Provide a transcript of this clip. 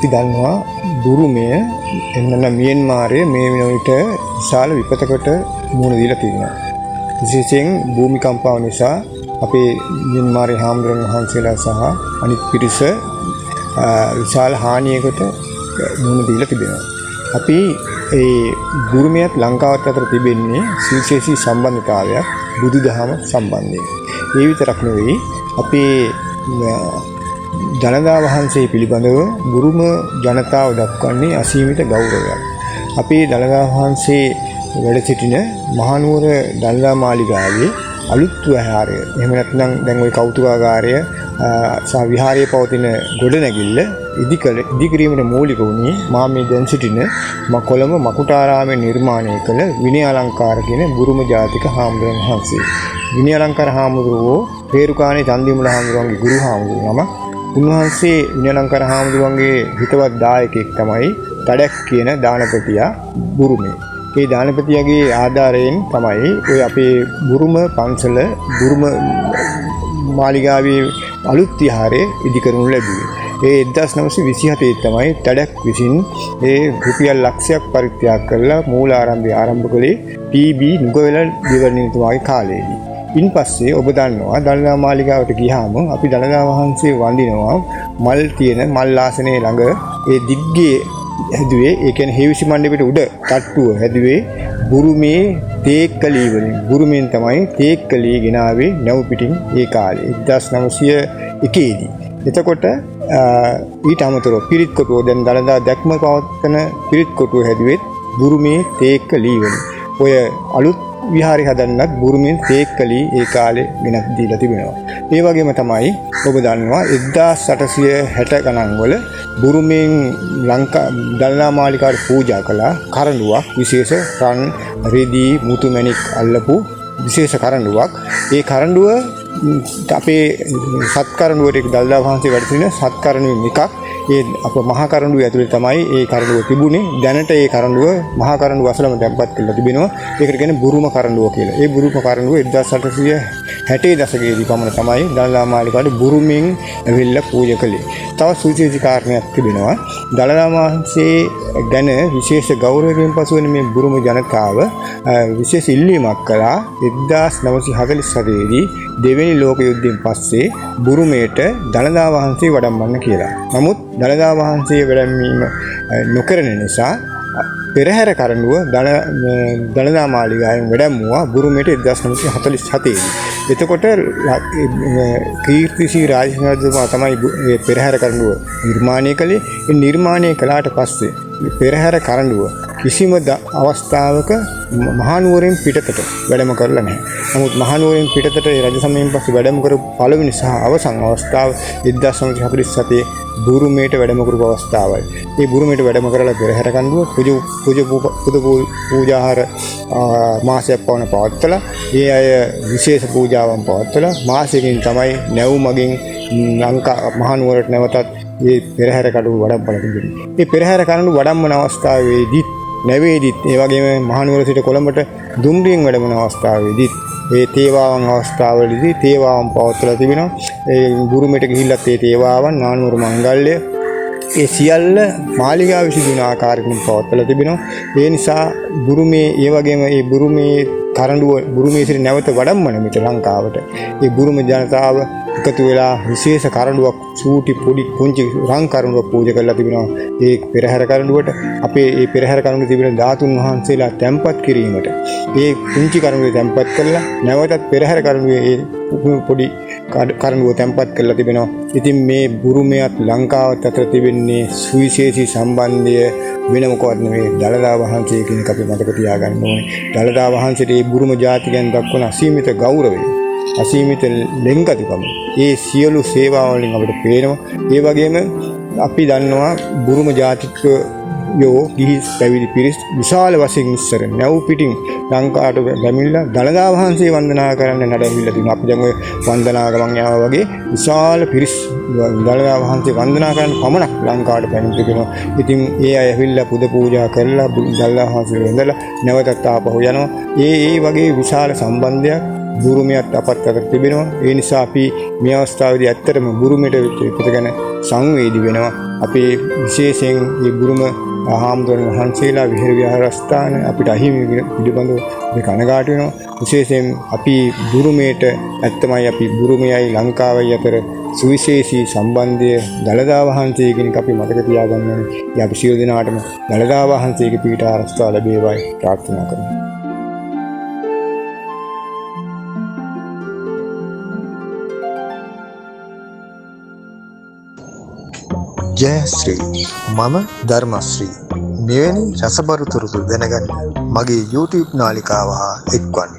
අපි දන්නවා බුරුමය එන්නන මියන්මාරයේ මේ වෙනවිට විශාල විපතකට මුහුණ දීලා තියෙනවා. විශේෂයෙන් භූමිකම්පාව නිසා අපේ මියන්මාරයේ හාමුදුරුවෝ වහන්සේලා සහ අනිත් පිරිස විශාල හානියකට මුහුණ දීලා තිබෙනවා. අපි ඒ බුරුමයත් ලංකාවත් අතර තිබෙන්නේ සුවිශේෂී සම්බන්ධතාවයක් බුදුදහම සම්බන්ධයෙන්. ඒ විතරක් නෙවෙයි අපේ දළදා වහන්සේ පිළිබඳව බුරුම ජනතාව දක්වන්නේ අසීමිත ගෞරවයක්. අපේ දළදා වහන්සේ වැඩ සිටින මහනුවර දළදා මාලිගාවේ අලුත් විහාරය, එහෙම නැත්නම් දැන් ওই කෞතුකාගාරය සහ විහාරයේ පවතින ගොඩනැගිල්ල ඉදිකිරීමේ මූලික වුණේ මා මේ දැන් සිටින කොළඹ මකුටාරාමයේ නිර්මාණය කළ විනය අලංකාර කියන බුරුම ජාතික හාමුදුරුවෝ වහන්සේ. විනය අලංකාර හාමුදුරුවෝ රේරුකාණේ චන්දිමුල හාමුදුරුවන්ගේ ගුරු හාමුදුරුවෝ නම. උන්වහන්සේ විනය අලංකාර හාමුදුරුවන්ගේ හිතවත් දායකයෙක් තමයි තඩක් කියන දානපතියා බුරුමේ. ඒ දානපතියාගේ ආධාරයෙන් තමයි ඔය අපේ බුරුම පන්සල බුරුම මාලිගාවේ අලුත් විහාරය ඉදිකරනු ලැබුවේ. ඒ 1927 තමයි තඩක් විසින් ඒ රුපියල් ලක්ෂයක් පරිත්‍යාග කරලා මූල ආරම්භය ආරම්භ කළේ පී.බී. නුගවැල දෙවර්ණිතුමාගේ කාලයේදී. ඉන්පස්සේ ඔබ දන්නවා දළදා මාලිගාවට ගියාම අපි දළදා වහන්සේ වඳිනවා මල් තියෙන මල් ආසනයේ ළඟ ඒ දිග්ගේ හැදුවේ, ඒ කියන්නේ හේවිසි මණ්ඩපෙට උඩ තට්ටුව හැදුවේ බුරුමේ තේක්කලී වලින්. බුරුමෙන් තමයි තේක්කලී ගෙනාවේ නැව් පිටින් ඒ කාලේ 1901 දී. එතකොට ඊට අමතරව පිරිත් කොටුව දැන් දළදා දැක්ම පවත්වන පිරිත් කොටුව හැදුවෙත් බුරුමේ තේක්කලී වලින්. ඔය අලුත් විහාරය හදන්නත් බුරුමෙන් තේක්කලී ඒ කාලේ ගෙනත් දීලා තිබෙනවා. ඒ වගේම තමයි ඔබ දන්නවා 1860 ගණන් වල බුරුමෙන් දළදා මාලිගාවට පූජා කළ කරඬුවක්, විශේෂ රන් රෙදි මුතු මැණික් අල්ලපු විශේෂ කරඬුවක්. ඒ කරඬුව අපේ සත්කරඬුවට දළදා වහන්සේ වැඩ සිටින සත්කරඬුවෙන් එකක්. ඒ අප මහා කරඬුව ඇතුලේ තමයි ඒ කරඬුව තිබුණේ. දැනට ඒ කරඬුව මහා කරඬුව අසලම තැන්පත් කරලා තිබෙනවා. ඒකට කියන්නේ බුරුම කරඬුව කියලා. ඒ බුරුම කරඬුව 1860 දශකයේදී පමණ තමයි දළදා මාලිගාවට බුරුමෙන් ඇවිල්ලා පූජා කළේ. තව සුවිශේෂී කාරණයක් තිබෙනවා. දළදා වහන්සේ ගැන විශේෂ ගෞරවයෙන් පසුවෙන මේ බුරුම ජනතාව විශේෂ ඉල්ලීමක් කළා 1947 දී දෙවෙනි ලෝක යුද්ධයෙන් පස්සේ බුරුමේට දළදා වහන්සේ වඩම්මන්න කියලා. නමුත් දළදා වහන්සේ වැඩමීම නොකරන නිසා පෙරහැර කරඬුව දළදා මාලිගාවෙන් වැඩමුවා බුරුමේට 1947 දී. එතකොට කීර්තිශ්‍රී රාජසිංහතුමා තමයි මේ පෙරහැර කරඬුව නිර්මාණය කළේ. ඒ නිර්මාණය කළාට පස්සේ පෙරහැර කරඬුව කිසිම අවස්ථාවක මහනුවරින් පිටතට වැඩම කරලා නැහැ. නමුත් මහනුවරින් පිටතට රජ සමයෙන් පස්සේ වැඩම කරපු පළවෙනි සහ අවසන් අවස්ථාව 1947 බුරුමේට වැඩම කරපු අවස්ථාවයි. ඒ බුරුමේට වැඩම කරලා පෙරහැර කරඬුව පූජාහාර මාසයක් පවන පවත්වලා ඒ අය විශේෂ පූජාවන් පවත්වලා මාසයකින් තමයි නැව් මගින් ලංකා මහනුවරට නැවතත් මේ පෙරහැර කරඬුව වඩම්මලා තිබෙනවා. මේ පෙරහැර කරඬුව වඩම්මන අවස්ථාවේදීත් නැවේදීත් ඒ වගේම මහනුවර සිට කොළඹට දුම්රියෙන් වැඩමන අවස්ථාවේදීත් ඒ තේවාවන් අවස්ථාවවලදී තේවාවන් පවත්වලා තිබෙනවා. ඒ බුරුමෙට ගිහිල්ලත් ඒ තේවාවන් නානුවර මංගල්‍ය ඒ සියල්ල මාලිගාව විසිදුන ආකාරයෙන් පවත්වලා තිබෙනවා. ඒ නිසා බුරුමේ ඒ වගේම ඒ බුරුමේ කරඬුව බුරුමේ සිට නැවත වඩම්මන මිට ලංකාවට ඒ බුරුම ජනතාව එකතු වෙලා විශේෂ කරඬුවක් සූටි පොඩි පුංචි රන් කරඬුවක් පූජා කරලා තිබෙනවා. ඒ පෙරහැර කරඬුවට අපේ ඒ පෙරහැර කරඬුවේ තිබෙන ධාතුන් වහන්සේලා තැන්පත් කිරීමට ඒ පුංචි කරඬුවේ තැන්පත් කරලා නැවතත් පෙරහැර කරඬුවේ ඒ පොඩි කරඬුව තැන්පත් කරලා තිබෙනවා. ඉතින් මේ බුරුමයත් ලංකාවත් අතර තිබෙන්නේ සුවිශේෂී සම්බන්ධය වෙන මොකවත් නෙවෙයි දළදා වහන්සේ කියන එක අපි මතක තියාගන්න ඕනේ. දළදා වහන්සේට මේ බුරුම ජාතිකයන් දක්වන අසීමිත ගෞරවය, අසීමිත ලෙන්ගතුකම, ඒ සියලු සේවාවලින් අපිට පේනවා. ඒ වගේම අපි දන්නවා බුරුම ජාතිකයෝ ගිහි පැවිදි පිරිස් විශාල වශයෙන් ඉස්සර නැව් පිටින් ලංකාවට පැමිණිලා දළදා වහන්සේ වන්දනා කරන්න නඩවිලා තිබුණා. අපි දැන් ඔය වන්දනා ගමන් යාව වගේ විශාල පිරිස් දළදා වහන්සේ වන්දනා කරන්න පමණක් ලංකාවට පැමිණ තිබෙනවා. ඉතින් ඒ අය ඇවිල්ලා පුද පූජා කරලා දළදා වහන්සේ වැඳලා නැවතත් ආපහු යනවා. ඒ වගේ විශාල සම්බන්ධයක් බුරුමයත් අපත් අතර තිබෙනවා. ඒ නිසා අපි මේ අවස්ථාවේදී ඇත්තටම බුරුමයට විපත ගැන සංවේදී වෙනවා. අපේ විශේෂයෙන් මේ බුරුම හාමුදුරන් වහන්සේලා විහෙර විහාරස්ථාන අපිට අහිමි පිළිබඳව අපි කනගාටු වෙනවා. විශේෂයෙන් අපි බුරුමේට ඇත්තමයි අපි බුරුමයයි ලංකාවයි අතර සුවිශේෂී සම්බන්ධය දළදා වහන්සේ කෙනෙක් අපි මතක තියාගන්න ඕනේ. අපි සියලු දෙනාටම දළදා වහන්සේගේ පීඨ ආරක්ෂාව ලැබේවායි ප්‍රාර්ථනා කරමු. ජය ශ්‍රී මම ධර්මශ්‍රී මෙවැනි රසබර තොරතුරු දැනගන්න මගේ YouTube නාලිකාව හා එක්වන්න.